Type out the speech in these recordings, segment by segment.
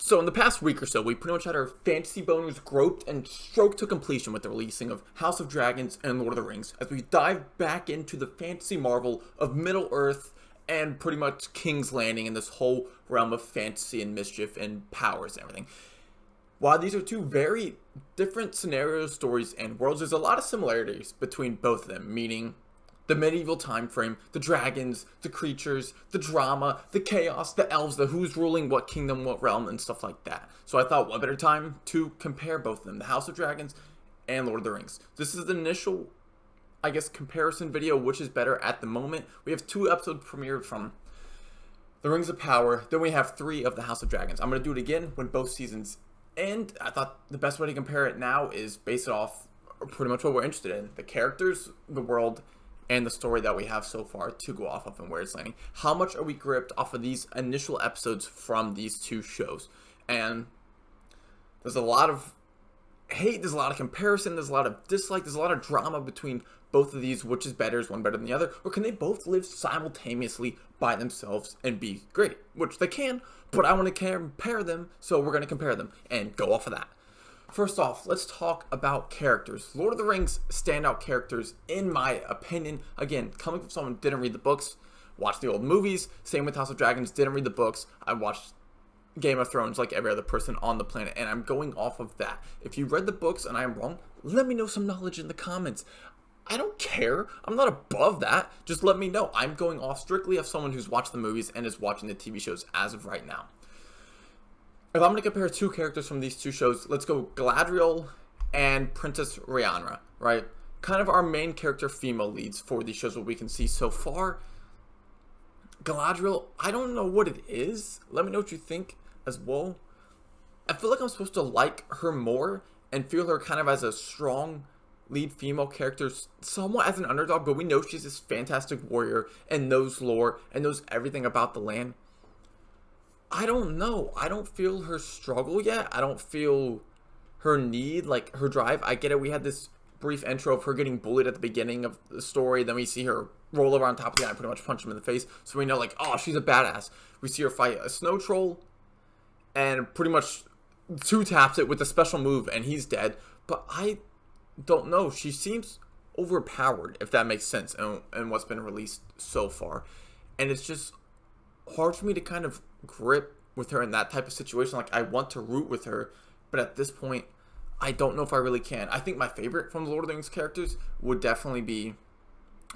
So in the past week or so, we pretty much had our fantasy boners groped and stroked to completion with the releasing of House of Dragons and Lord of the Rings, as we dive back into the fantasy marvel of Middle-earth and pretty much King's Landing in this whole realm of fantasy and mischief and powers and everything. While these are two very different scenarios, stories, and worlds, there's a lot of similarities between both of them, meaning the medieval time frame, the dragons, the creatures, the drama, the chaos, the elves, the who's ruling what kingdom, what realm, and stuff like that. So I thought, what better time to compare both of them, the House of Dragons and Lord of the Rings. This is the initial, I guess, comparison video, which is better at the moment. We have 2 episodes premiered from The Rings of Power, then we have 3 of the House of Dragons. I'm going to do it again when both seasons end. I thought the best way to compare it now is base it off pretty much what we're interested in. The characters, the world, and the story that we have so far to go off of and where it's landing. How much are we gripped off of these initial episodes from these 2 shows? And there's a lot of hate, there's a lot of comparison, there's a lot of dislike, there's a lot of drama between both of these. Which is better? Is one better than the other? Or can they both live simultaneously by themselves and be great? Which they can, but I want to compare them, so we're going to compare them and go off of that. First off, let's talk about characters. Lord of the Rings standout characters, in my opinion. Again, coming from someone who didn't read the books, watched the old movies. Same with House of Dragons, didn't read the books. I watched Game of Thrones like every other person on the planet, and I'm going off of that. If you read the books and I am wrong, let me know some knowledge in the comments. I don't care. I'm not above that. Just let me know. I'm going off strictly of someone who's watched the movies and is watching the TV shows as of right now. If I'm going to compare 2 characters from these 2 shows, let's go Galadriel and Princess Rhaenyra, right? Kind of our main character female leads for these shows, what we can see so far. Galadriel, I don't know what it is. Let me know what you think as well. I feel like I'm supposed to like her more and feel her kind of as a strong lead female character, somewhat as an underdog, but we know she's this fantastic warrior and knows lore and knows everything about the land. I don't know. I don't feel her struggle yet. I don't feel her need, like her drive. I get it. We had this brief intro of her getting bullied at the beginning of the story. Then we see her roll over on top of the guy and pretty much punch him in the face. So we know, like, oh, she's a badass. We see her fight a snow troll and pretty much 2 taps it with a special move and he's dead. But I don't know. She seems overpowered, if that makes sense, and what's been released so far. And it's just hard for me to kind of grip with her in that type of situation. Like, I want to root with her, but at this point I don't know if I really can. I think my favorite from the Lord of the Rings characters would definitely be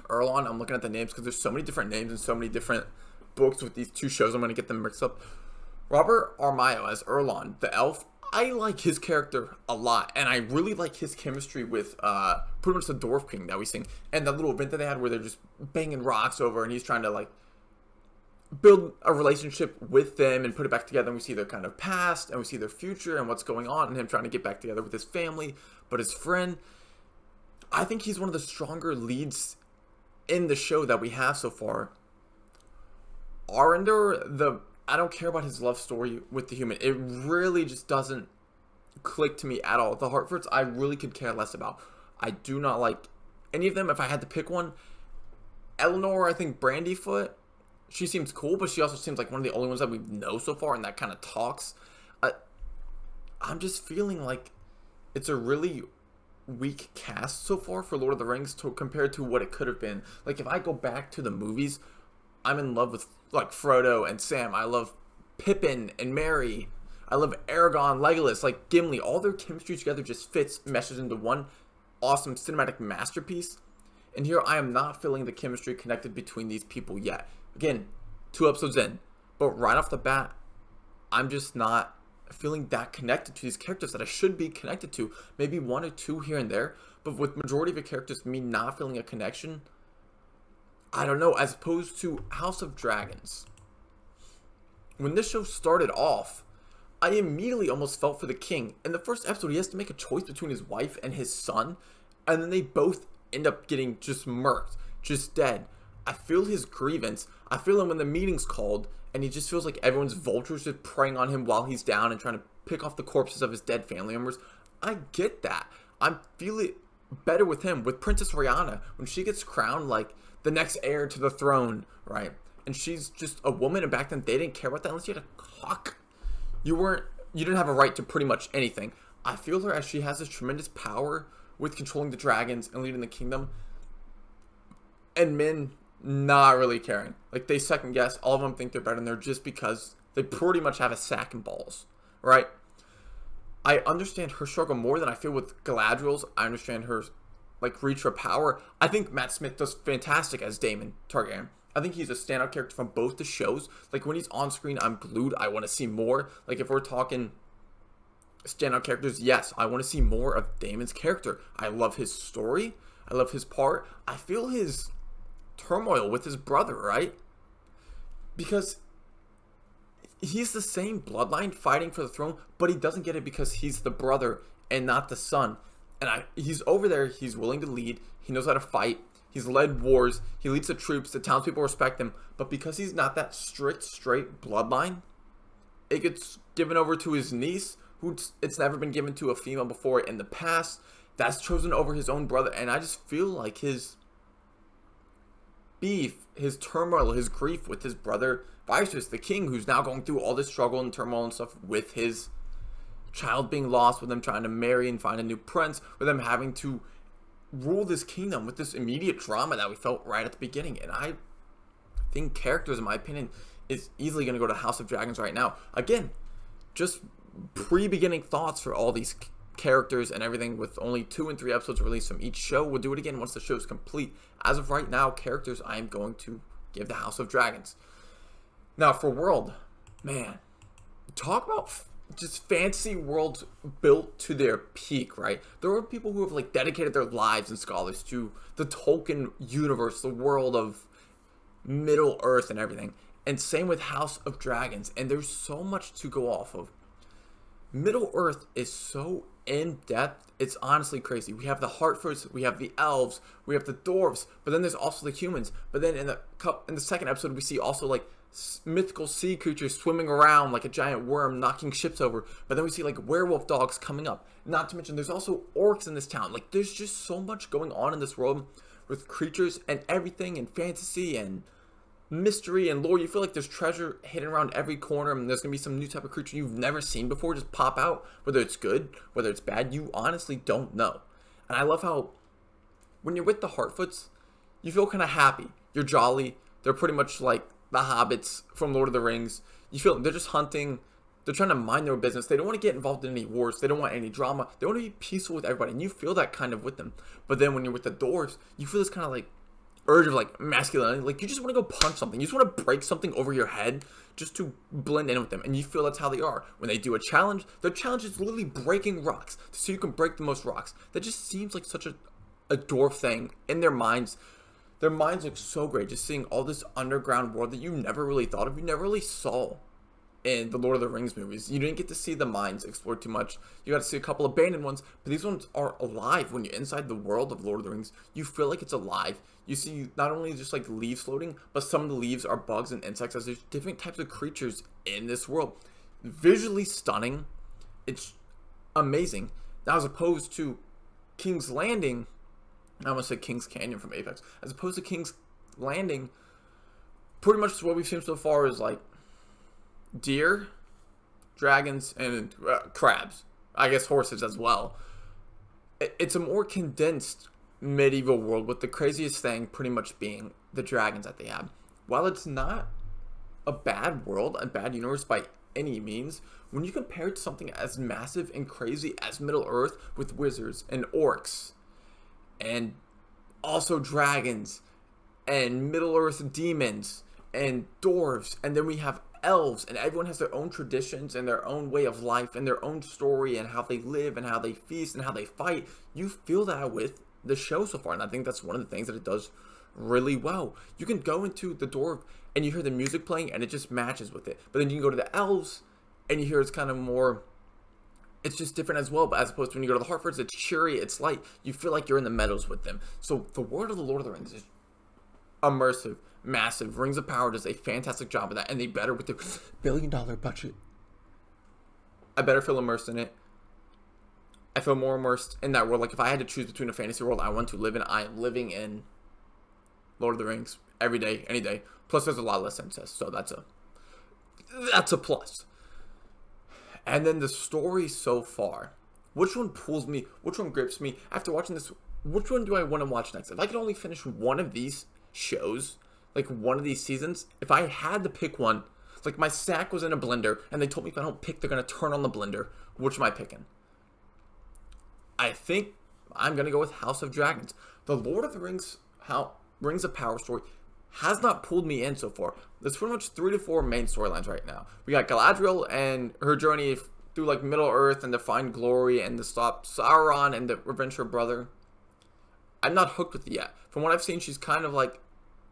Erlon. I'm looking at the names because there's so many different names and so many different books with these 2 shows. I'm going to get them mixed up. Robert Armayo as Erlon, the elf. I like his character a lot, and I really like his chemistry with pretty much the Dwarf King that we sing, and that little event that they had where they're just banging rocks over and he's trying to, like, build a relationship with them and put it back together. And we see their kind of past and we see their future and what's going on and him trying to get back together with his family, but his friend. I think he's one of the stronger leads in the show that we have so far. Arender, I don't care about his love story with the human. It really just doesn't click to me at all. The Hartfords, I really could care less about. I do not like any of them. If I had to pick one, Eleanor, I think Brandyfoot, she seems cool, but she also seems like one of the only ones that we know so far, and that kind of talks. I'm just feeling like it's a really weak cast so far for Lord of the Rings compared to what it could have been. Like, if I go back to the movies, I'm in love with, like, Frodo and Sam. I love Pippin and Merry. I love Aragorn, Legolas, like Gimli. All their chemistry together just fits, meshes into one awesome cinematic masterpiece. And here I am not feeling the chemistry connected between these people yet. Again, 2 episodes in, but right off the bat, I'm just not feeling that connected to these characters that I should be connected to. Maybe 1 or 2 here and there, but with majority of the characters, me not feeling a connection, I don't know. As opposed to House of Dragons, when this show started off, I immediately almost felt for the king. In the first episode, he has to make a choice between his wife and his son, and then they both end up getting just murked, just dead. I feel his grievance. I feel him when the meeting's called, and he just feels like everyone's vultures just preying on him while he's down and trying to pick off the corpses of his dead family members. I get that. I feel it better with him. With Princess Rhaenyra, when she gets crowned, like, the next heir to the throne, right? And she's just a woman, and back then they didn't care about that unless you had a cock. You weren't you didn't have a right to pretty much anything. I feel her as she has this tremendous power with controlling the dragons and leading the kingdom, and men not really caring. Like, they second guess. All of them think they're better than her just because they pretty much have a sack and balls, right? I understand her struggle more than I feel with Galadriel's. I understand her, like, reach for power. I think Matt Smith does fantastic as Daemon Targaryen. I think he's a standout character from both the shows. Like, when he's on screen, I'm glued. I want to see more. Like, if we're talking standout characters, yes, I want to see more of Daemon's character. I love his story. I love his part. I feel his turmoil with his brother, right? Because he's the same bloodline fighting for the throne, but he doesn't get it because he's the brother and not the son. And he's over there, he's willing to lead, he knows how to fight, he's led wars, he leads the troops, the townspeople respect him, but because he's not that strict, straight bloodline, it gets given over to his niece, who it's never been given to a female before in the past, that's chosen over his own brother, and I just feel like his beef, his turmoil, his grief with his brother Viserys, the king, who's now going through all this struggle and turmoil and stuff with his child being lost, with them trying to marry and find a new prince, with them having to rule this kingdom with this immediate drama that we felt right at the beginning. And I think characters, in my opinion, is easily going to go to House of Dragons right now. Again, just pre-beginning thoughts for all these characters and everything, with only 2 and 3 episodes released from each show. We'll do it again once the show is complete. As of right now, characters, I am going to give the House of Dragons. Now, for world, man, talk about just fantasy worlds built to their peak, right? There are people who have, like, dedicated their lives and scholars to the Tolkien universe, the world of Middle Earth and everything. And same with House of Dragons. And there's so much to go off of. Middle Earth is so in-depth, it's honestly crazy. We have the Hartfords, we have the elves, we have the dwarves, but then there's also the humans. But then in the second episode, we see also, like, mythical sea creatures swimming around like a giant worm, knocking ships over. But then we see, like, werewolf dogs coming up. Not to mention, there's also orcs in this town. Like, there's just so much going on in this world with creatures and everything, and fantasy and mystery and lore. You feel like there's treasure hidden around every corner, and there's gonna be some new type of creature you've never seen before just pop out. Whether it's good, whether it's bad, you honestly don't know. And I love how when you're with the Hartfoots, you feel kind of happy. You're jolly. They're pretty much like the hobbits from Lord of the Rings. You feel they're just hunting. They're trying to mind their business. They don't want to get involved in any wars. They don't want any drama. They want to be peaceful with everybody, and you feel that kind of with them. But then when you're with the dwarves, you feel this kind of like urge of, like, masculinity. Like, you just want to go punch something. You just want to break something over your head just to blend in with them. And you feel that's how they are. When they do a challenge, their challenge is literally breaking rocks so you can break the most rocks. That just seems like such a dwarf thing in their minds. Their minds look so great, just seeing all this underground world that you never really thought of, you never really saw in the Lord of the Rings movies. You didn't get to see the mines explored too much. You got to see a couple abandoned ones, but these ones are alive. When you're inside the world of Lord of the Rings, you feel like it's alive. You see not only just, like, leaves floating, but some of the leaves are bugs and insects, as there's different types of creatures in this world. Visually stunning. It's amazing. Now, as opposed to King's Landing, I almost said King's Canyon from Apex. As opposed to King's Landing, pretty much what we've seen so far is, like, deer, dragons, and crabs. I guess horses as well. It's a more condensed medieval world, with the craziest thing pretty much being the dragons that they have. While it's not a bad world, a bad universe by any means, when you compare it to something as massive and crazy as Middle Earth, with wizards and orcs and also dragons and Middle Earth demons and dwarves, and then we have elves, and everyone has their own traditions and their own way of life and their own story and how they live and how they feast and how they fight. You feel that with the show so far, and I think that's one of the things that it does really well. You can go into the dwarf and you hear the music playing and it just matches with it, but then you can go to the elves and you hear it's kind of more, it's just different as well. But as opposed to when you go to the Hartfords, it's cheery, it's light. You feel like you're in the meadows with them. So the world of the Lord of the Rings is immersive, massive. Rings of Power does a fantastic job of that, and they better with their billion-dollar budget. I better feel immersed in it. I feel more immersed in that world. Like, if I had to choose between a fantasy world I want to live in, I am living in Lord of the Rings every day, any day. Plus, there's a lot less incest, so that's a plus. And then the story so far. Which one pulls me? Which one grips me? After watching this, which one do I want to watch next? If I could only finish one of these shows, like one of these seasons, if I had to pick one, it's like my sack was in a blender, and they told me if I don't pick, they're going to turn on the blender. Which am I picking? I think I'm going to go with House of Dragons. The Lord of the Rings of Power story has not pulled me in so far. There's pretty much 3 to 4 main storylines right now. We got Galadriel and her journey through like Middle Earth and to find glory and to stop Sauron and to revenge her brother. I'm not hooked with it yet. From what I've seen, she's kind of like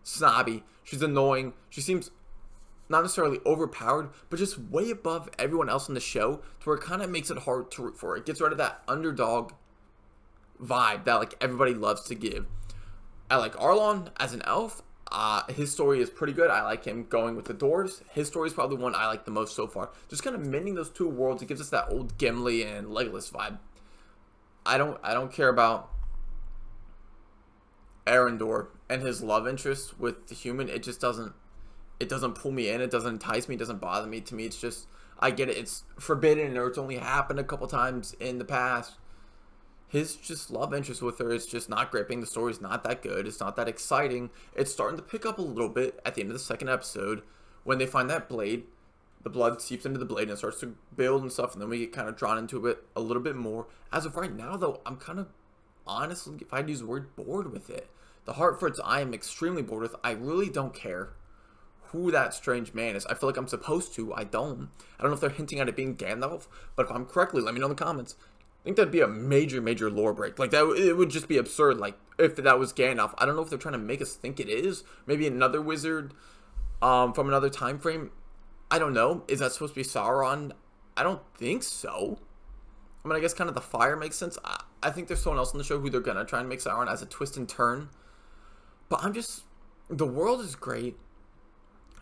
snobby. She's annoying. She seems not necessarily overpowered, but just way above everyone else in the show to where it kind of makes it hard to root for her. It gets rid of that underdog vibe that like everybody loves to give. I like Arlon as an elf. His story is pretty good. I like him going with the dwarves. His story is probably one I like the most so far. Just kind of mending those two worlds. It gives us that old Gimli and Legolas vibe. I don't care about Arendor and his love interest with the human. It just doesn't pull me in. It doesn't entice me. It doesn't bother me. To me, it's just, I get it. It's forbidden, or it's only happened a couple times in the past. His just love interest with her is just not gripping. The story's not that good. It's not that exciting. It's starting to pick up a little bit at the end of the second episode when they find that blade. The blood seeps into the blade and it starts to build and stuff, and then we get kind of drawn into it a little bit more. As of right now, though, I'm kind of, honestly, if I'd use the word, bored with it. The Hartfords I am extremely bored with. I really don't care who that strange man is. I feel like I'm supposed to. I don't know if they're hinting at it being Gandalf, but if I'm correctly, let me know in the comments. I think that'd be a major lore break. Like, that, it would just be absurd, like, if that was Gandalf. I don't know if they're trying to make us think it is. Maybe another wizard from another time frame. I don't know. Is that supposed to be Sauron? I don't think so. I mean, I guess kind of the fire makes sense. I think there's someone else in the show who they're going to try and make Sauron as a twist and turn. But the world is great.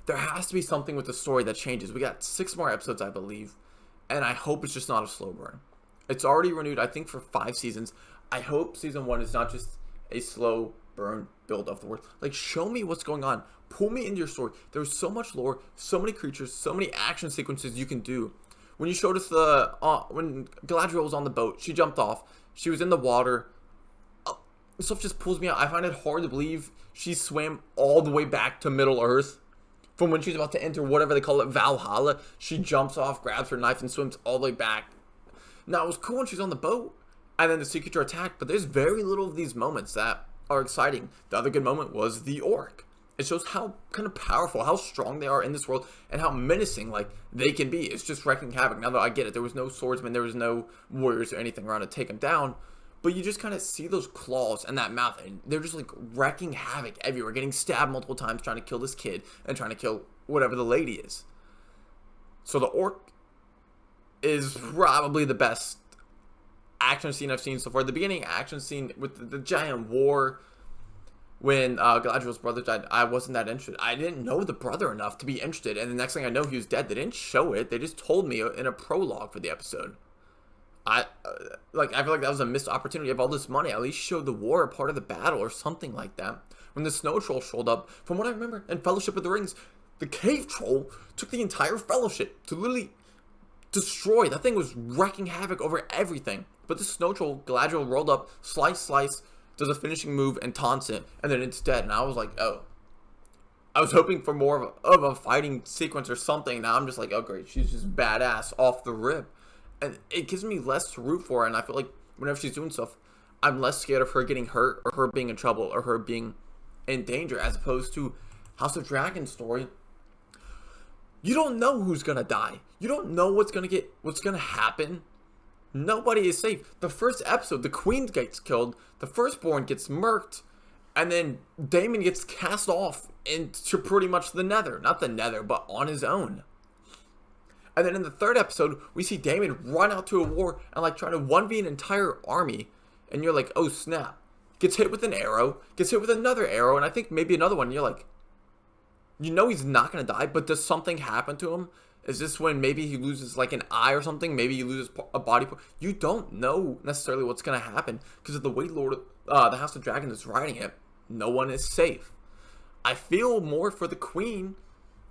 There has to be something with the story that changes. We got 6 more episodes, I believe. And I hope it's just not a slow burn. It's already renewed, I think, for 5 seasons. I hope season 1 is not just a slow burn build of the world. Like, show me what's going on. Pull me into your story. There's so much lore, so many creatures, so many action sequences you can do. When you showed us when Galadriel was on the boat, she jumped off. She was in the water. Stuff just pulls me out. I find it hard to believe she swam all the way back to Middle Earth. From when she's about to enter whatever they call it, Valhalla, she jumps off, grabs her knife, and swims all the way back. Now, it was cool when she's on the boat, and then the sea creature attacked, but there's very little of these moments that are exciting. The other good moment was the orc. It shows how kind of powerful, how strong they are in this world, and how menacing, like, they can be. It's just wreaking havoc. Now, though, I get it. There was no swordsmen, there was no warriors or anything around to take them down, but you just kind of see those claws and that mouth, and they're just, like, wreaking havoc everywhere, getting stabbed multiple times, trying to kill this kid, and trying to kill whatever the lady is. So the orc is probably the best action scene I've seen so far. The beginning action scene with the giant war when Galadriel's brother died, I wasn't that interested. I didn't know the brother enough to be interested, and the next thing I know, he was dead. They didn't show it. They just told me in a prologue for the episode. I feel like that was a missed opportunity. Of all this money, at least show the war a part of the battle or something like that. When the snow troll showed up, from what I remember in Fellowship of the Rings, the cave troll took the entire fellowship to literally destroy. That thing was wreaking havoc over everything. But the snow troll, Galadriel rolled up, slice, does a finishing move and taunts it, and then it's dead. And I was like, oh. I was hoping for more of a fighting sequence or something. Now I'm just like, oh great, she's just badass off the rip. And it gives me less to root for, and I feel like whenever she's doing stuff, I'm less scared of her getting hurt, or her being in trouble, or her being in danger, as opposed to House of Dragon story. You don't know who's gonna die. You don't know what's gonna happen. Nobody is safe. The first episode, the queen gets killed, the firstborn gets murked, and then Daemon gets cast off into pretty much the nether. Not the nether, but on his own. And then in the third episode, we see Daemon run out to a war and like try to 1v an entire army. And you're like, oh snap. Gets hit with an arrow, gets hit with another arrow, and I think maybe another one. And you're like, you know he's not going to die, but does something happen to him? Is this when maybe he loses like an eye or something? Maybe he loses a body part? You don't know necessarily what's going to happen because of the way the House of Dragons is writing it. No one is safe. I feel more for the queen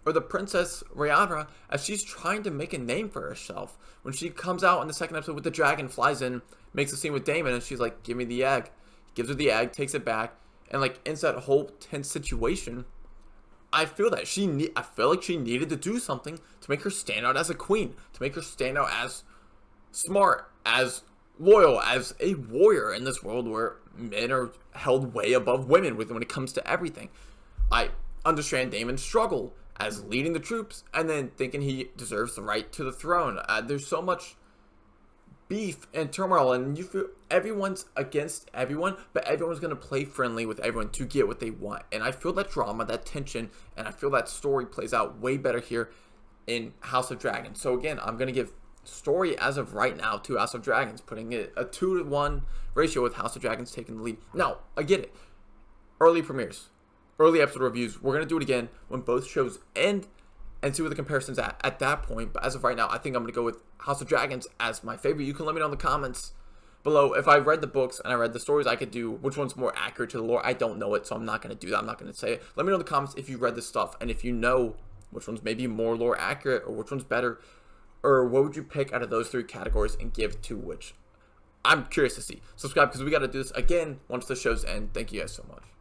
or the Princess Rihanna, as she's trying to make a name for herself. When she comes out in the second episode with the dragon, flies in, makes a scene with Damon, and she's like, give me the egg. He gives her the egg, takes it back, and like ends that whole tense situation. I feel that I feel like she needed to do something to make her stand out as a queen, to make her stand out as smart, as loyal, as a warrior in this world where men are held way above women when it comes to everything. I understand Damon's struggle as leading the troops and then thinking he deserves the right to the throne. There's so much beef and turmoil, and you feel everyone's against everyone, but everyone's going to play friendly with everyone to get what they want. And I feel that drama, that tension, and I feel that story plays out way better here in House of Dragons. So again, I'm going to give story as of right now to House of Dragons, putting it a 2-to-1 ratio with House of Dragons taking the lead. Now, I get it. Early premieres, early episode reviews. We're going to do it again when both shows end and see what the comparison's at that point. But as of right now, I think I'm going to go with House of Dragons as my favorite. You can let me know in the comments below. If I read the books and I read the stories, I could do which one's more accurate to the lore. I don't know it, so I'm not going to do that. I'm not going to say it. Let me know in the comments if you read this stuff and if you know which one's maybe more lore accurate or which one's better, or what would you pick out of those 3 categories and give to which. I'm curious to see. Subscribe because we got to do this again once the shows end. Thank you guys so much.